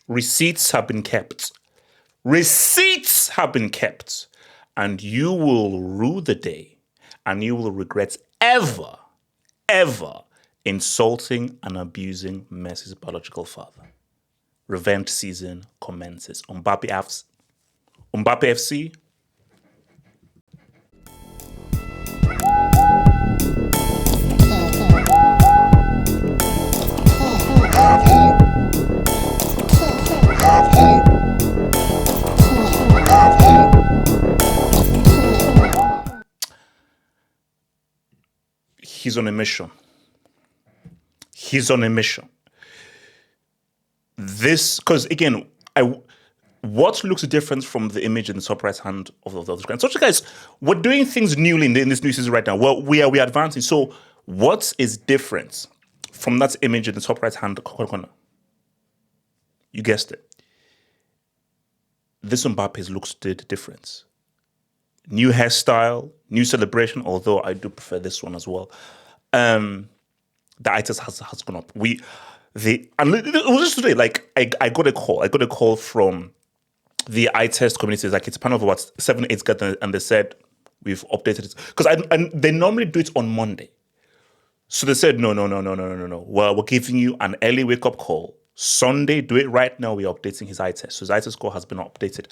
Receipts have been kept. Receipts have been kept. And you will rue the day and you will regret ever insulting and abusing Messi's biological father. Revenge season commences. Mbappe FC. He's on a mission. He's on a mission. This, because again, what looks different from the image in the top right hand of the screen? So, guys, we're doing things newly in this new season right now. Well, we are advancing. So, what is different from that image in the top right hand corner? You guessed it. This Mbappe looks different. New hairstyle, new celebration, although I do prefer this one as well. The ITES has gone up. And it was just today, like I got a call from the ITES community. Like it's a panel of about 7-8 guys, and they said we've updated it. Because they normally do it on Monday. So they said, no. Well, we're giving you an early wake-up call. Sunday, do it right now. We're updating his ITES. So his ITES score has been updated.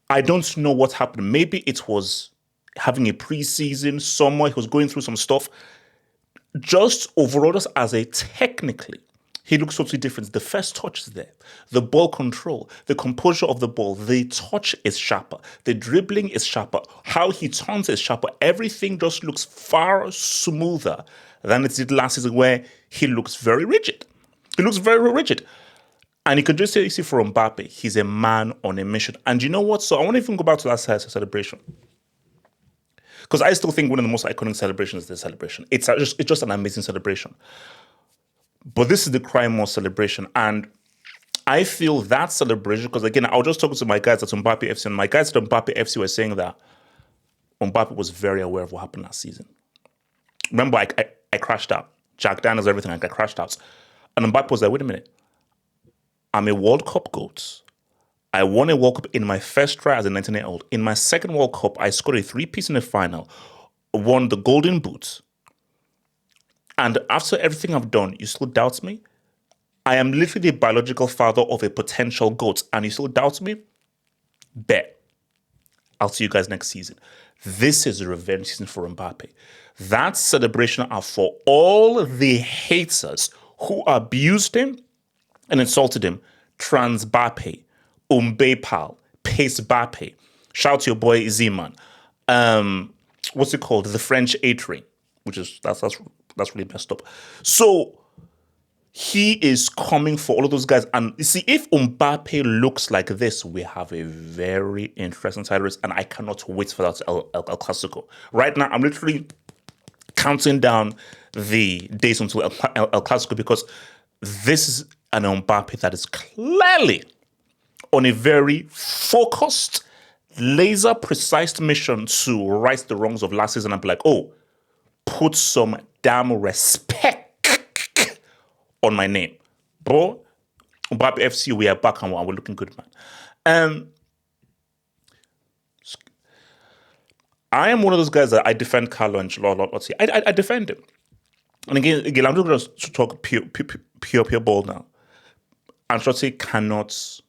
I don't know what happened. Maybe it was having a preseason somewhere. He was going through some stuff. Just overall, technically, he looks totally different. The first touch is there. The ball control, the composure of the ball, the touch is sharper. The dribbling is sharper. How he turns is sharper. Everything just looks far smoother than it did last season, where he looks very rigid. He looks very rigid. And you can just see for Mbappe, he's a man on a mission. And you know what? So I want to even go back to that celebration. Because I still think one of the most iconic celebrations is the celebration. It's just an amazing celebration. But this is the Cry More celebration. And I feel that celebration, because again, I was just talking to my guys at Mbappe FC, and my guys at Mbappe FC were saying that Mbappe was very aware of what happened last season. Remember, I crashed out. Jack Daniels, everything, I crashed out. And Mbappe was like, wait a minute. I'm a World Cup GOAT. I won a World Cup in my first try as a 19-year-old. In my second World Cup, I scored a 3-piece in the final, won the Golden Boot. And after everything I've done, you still doubt me? I am literally the biological father of a potential GOAT, and you still doubt me? Bet. I'll see you guys next season. This is a revenge season for Mbappe. That celebration are for all the haters who abused him and insulted him. Transbappe, Umbapal, Pace Bappe. Shout to your boy Z-Man. What's it called? The French A-Train, which is that's really messed up. So he is coming for all of those guys. And you see, if Mbappe looks like this, we have a very interesting side race, and I cannot wait for that El Clasico. Right now, I'm literally counting down the days until El Clasico, because this is an Mbappe that is clearly on a very focused, laser-precise mission to right the wrongs of last season and be like, oh, put some damn respect on my name. Bro, Mbappe FC, we are back and we're looking good, man. I am one of those guys that I defend Carlo Ancelotti. I defend him. And again, I'm just going to talk pure ball now. Ancelotti cannot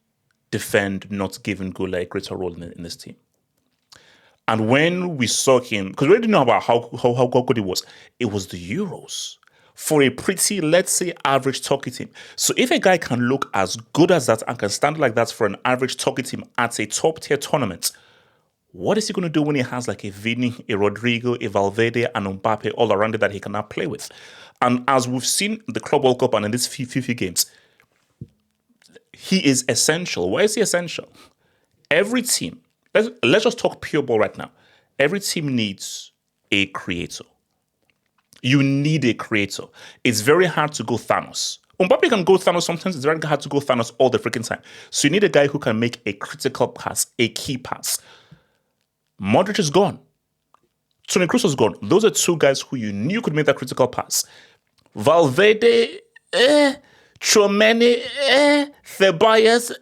defend not giving Guler a greater role in this team. And when we saw him, because we already know about how good he was the Euros for a pretty, let's say, average Turkey team. So if a guy can look as good as that and can stand like that for an average Turkey team at a top-tier tournament, what is he going to do when he has like a Vini, a Rodrygo, a Valverde, and Mbappe all around it that he can now play with? And as we've seen in the Club World Cup and in these few games, he is essential. Why is he essential? Every team, let's just talk pure ball right now. Every team needs a creator. You need a creator. It's very hard to go Thanos. Mbappe can go Thanos sometimes. It's very hard to go Thanos all the freaking time. So you need a guy who can make a critical pass, a key pass. Modric is gone. Toni Kroos is gone. Those are two guys who you knew could make that critical pass. Valverde, Chomeni, Ceballos,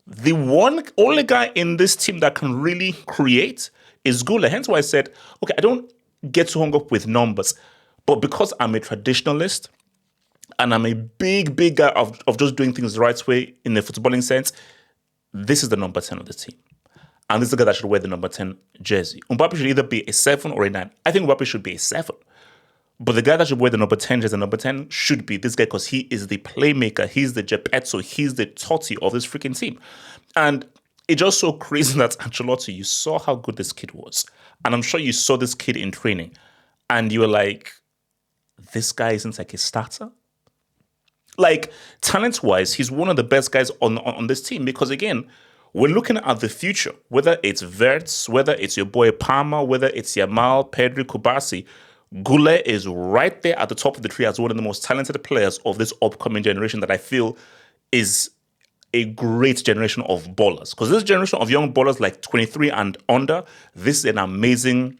The only guy in this team that can really create is Guler. Hence why I said, okay, I don't get too hung up with numbers, but because I'm a traditionalist and I'm a big guy of just doing things the right way in the footballing sense, this is the number 10 of the team. And this is the guy that should wear the number 10 jersey. Mbappe should either be a 7 or a 9. I think Mbappe should be a 7. But the guy that should wear the number 10 jersey, the number 10, should be this guy because he is the playmaker. He's the Geppetto. He's the Totti of this freaking team. And it's just so crazy that Ancelotti, you saw how good this kid was. And I'm sure you saw this kid in training. And you were like, this guy isn't like a starter? Like, talent-wise, he's one of the best guys on this team because, again, we're looking at the future, whether it's Verts, whether it's your boy Palmer, whether it's Yamal, Pedri, Kubasi. Guler is right there at the top of the tree as one of the most talented players of this upcoming generation that I feel is a great generation of ballers. Because this generation of young ballers like 23 and under, this is an amazing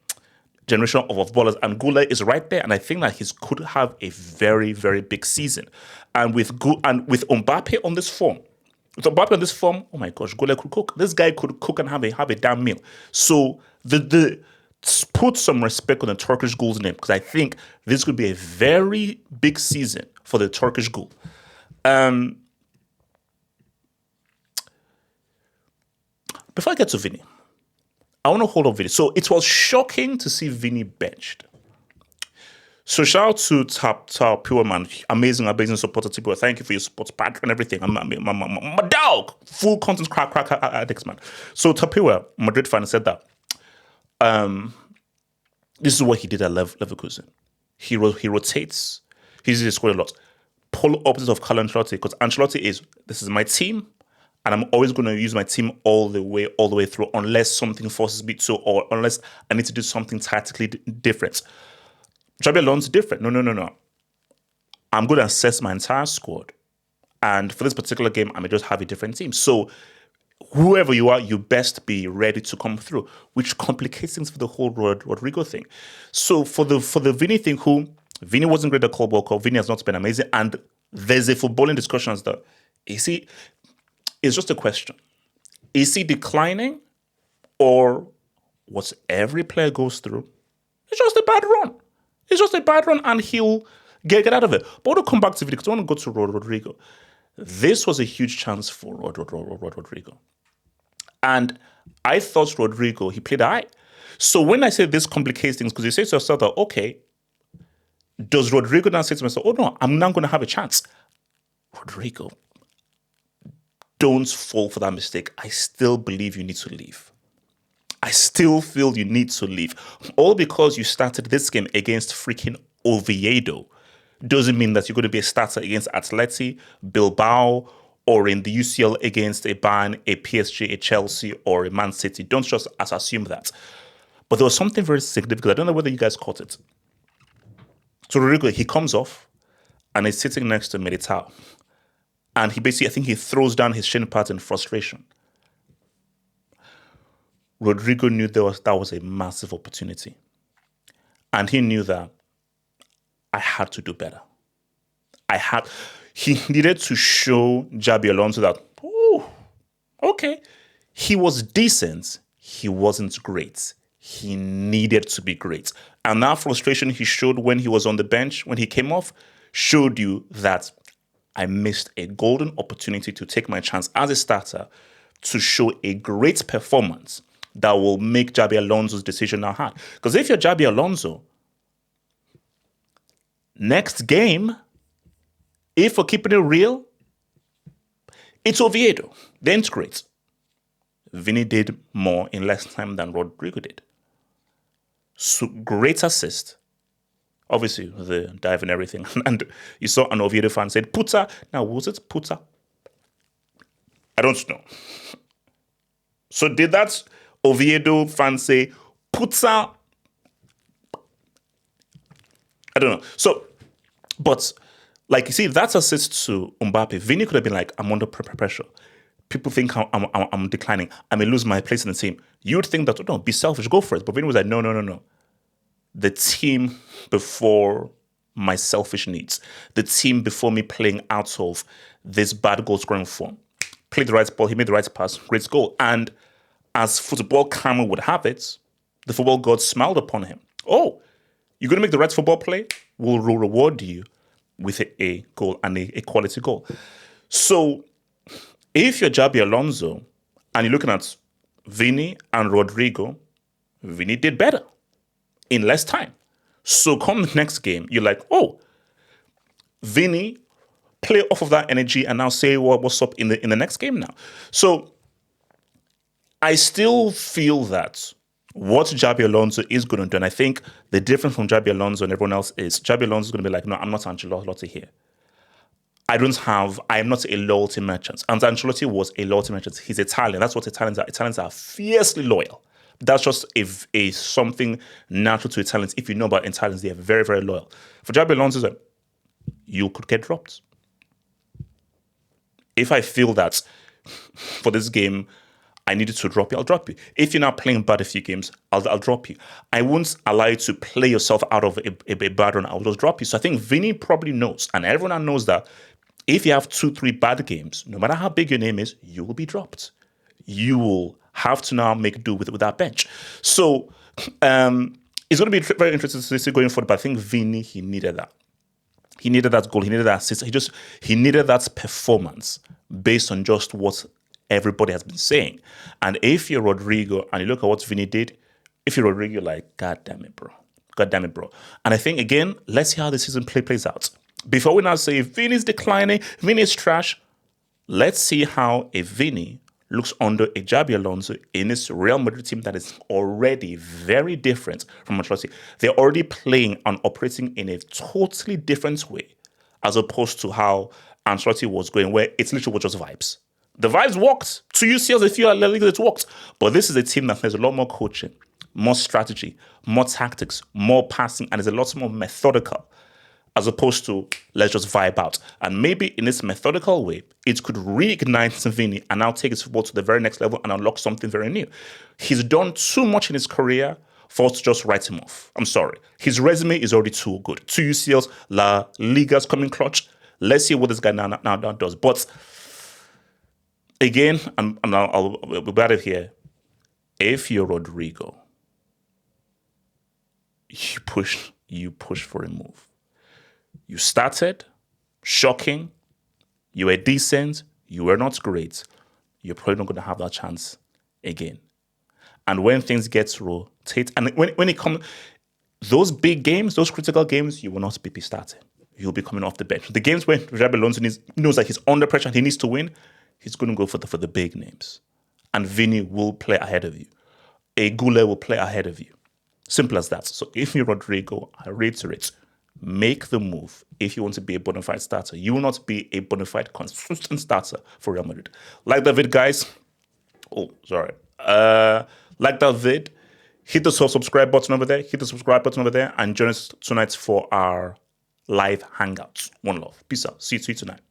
generation of ballers. And Guler is right there. And I think that he could have a very, very big season. And with Mbappe on this form, oh my gosh, Guler could cook. This guy could cook and have a damn meal. So put some respect on the Turkish Ghoul's name because I think this could be a very big season for the Turkish Ghoul. Before I get to Vini, I want to hold on Vini. So it was shocking to see Vini benched. So shout out to Tap Pure Man, amazing supporter Tibo. Thank you for your support, Patreon, and everything. I'm my dog, full content crack addicts, man. So Tapua, Madrid fan, said that this is what he did at Leverkusen. He rotates. He's scored a lot. Polar opposite of Carlo Ancelotti, because Ancelotti this is my team, and I'm always going to use my team all the way through, unless something forces me to, or unless I need to do something tactically different. Xabi Alonso different. No. I'm going to assess my entire squad, and for this particular game, I may just have a different team. So whoever you are, you best be ready to come through, which complicates things for the whole Rodrygo thing. So for the Vini thing, Vini wasn't great at Club World Cup. Vini has not been amazing, and there's a footballing discussion as that. It's just a question. Is he declining, or what every player goes through? It's just a bad run. It's just a bad run, and he'll get out of it. But I want to come back to Vini because I want to go to Rodrygo. This was a huge chance for Rodrygo. And I thought Rodrygo, he played high. So when I say this complicates things, because you say to yourself that, okay, does Rodrygo now say to myself, oh no, I'm not going to have a chance? Rodrygo, don't fall for that mistake. I still believe you need to leave. I still feel you need to leave. All because you started this game against freaking Oviedo doesn't mean that you're going to be a starter against Atleti, Bilbao, or in the UCL against a Bayern, a PSG, a Chelsea, or a Man City. Don't just assume that. But there was something very significant. I don't know whether you guys caught it. So Rodrygo, he comes off and he's sitting next to Militao. And he basically, I think he throws down his shin pad in frustration. Rodrygo knew that was a massive opportunity. And he knew that I had to do better. He needed to show Xabi Alonso that, okay, he was decent. He wasn't great. He needed to be great. And that frustration he showed when he was on the bench, when he came off, showed you that I missed a golden opportunity to take my chance as a starter to show a great performance that will make Xabi Alonso's decision now hard. Because if you're Xabi Alonso, next game, if we're keeping it real, it's Oviedo. They integrate. Vini did more in less time than Rodrygo did. So great assist. Obviously, the dive and everything. And you saw an Oviedo fan said, Puta. Now, was it Puta? I don't know. So did that Oviedo fan say, Puta? I don't know. So, but, like, you see, that's assist to Mbappe. Vini could have been like, I'm under pressure. People think I'm declining. I may lose my place in the team. You would think that, oh, no, be selfish, go for it. But Vini was like, no. The team before my selfish needs. The team before me playing out of this bad goal scoring form. Played the right ball, he made the right pass, great goal. And as football karma would have it, the football god smiled upon him. Oh, you're going to make the right football play? We'll reward you with a goal and a quality goal. So if you're Xabi Alonso and you're looking at Vini and Rodrygo, Vini did better in less time. So come the next game, you're like, oh, Vini, play off of that energy and now say what's up in the next game now. So I still feel that what Xabi Alonso is going to do, and I think the difference from Xabi Alonso and everyone else is Xabi Alonso is going to be like, no, I'm not Ancelotti here. I am not a loyalty merchant. And Ancelotti was a loyalty merchant. He's Italian. That's what Italians are. Italians are fiercely loyal. That's just a something natural to Italians. If you know about Italians, they are very, very loyal. For Xabi Alonso, you could get dropped. If I feel that for this game, I needed to drop you, I'll drop you. If you're not playing bad a few games, I'll drop you. I won't allow you to play yourself out of a bad run. I'll just drop you. So I think Vini probably knows, and everyone knows that if you have 2-3 bad games, no matter how big your name is, you will be dropped. You will have to now make do with that bench. So it's going to be very interesting to see going forward, but I think Vini, he needed that. He needed that goal. He needed that assist. He needed that performance based on just what everybody has been saying. And if you're Rodrygo and you look at what Vini did, if you're Rodrygo, you're like, God damn it, bro. God damn it, bro. And I think, again, let's see how the season plays out. Before we now say Vini's declining, Vini's trash, let's see how a Vini looks under a Xabi Alonso in this Real Madrid team that is already very different from Ancelotti. They're already playing and operating in a totally different way as opposed to how Ancelotti was going, where it's literally just vibes. The vibes worked. To you, see as if you're Liga, it worked. But this is a team that has a lot more coaching, more strategy, more tactics, more passing, and is a lot more methodical as opposed to let's just vibe out. And maybe in this methodical way, it could reignite Vini and now take his football to the very next level and unlock something very new. He's done too much in his career for us to just write him off. I'm sorry. His resume is already too good. 2 UCLs, La Liga's coming clutch. Let's see what this guy now does. But again, I'll be out of here. If you're Rodrygo, you push for a move. You started, shocking, you were decent, you were not great. You're probably not going to have that chance again. And when things get rotate, and when it comes, those big games, those critical games, you will not be starting. You'll be coming off the bench. The games when Xabi Alonso knows that he's under pressure and he needs to win, he's going to go for the big names. And Vini will play ahead of you. A Guler will play ahead of you. Simple as that. So if you're Rodrygo, I reiterate, make the move if you want to be a bona fide starter. You will not be a bona fide consistent starter for Real Madrid. Like that vid, guys. Oh, sorry. Like that vid. Hit the subscribe button over there. Hit the subscribe button over there. And join us tonight for our live hangouts. One love. Peace out. See you tonight.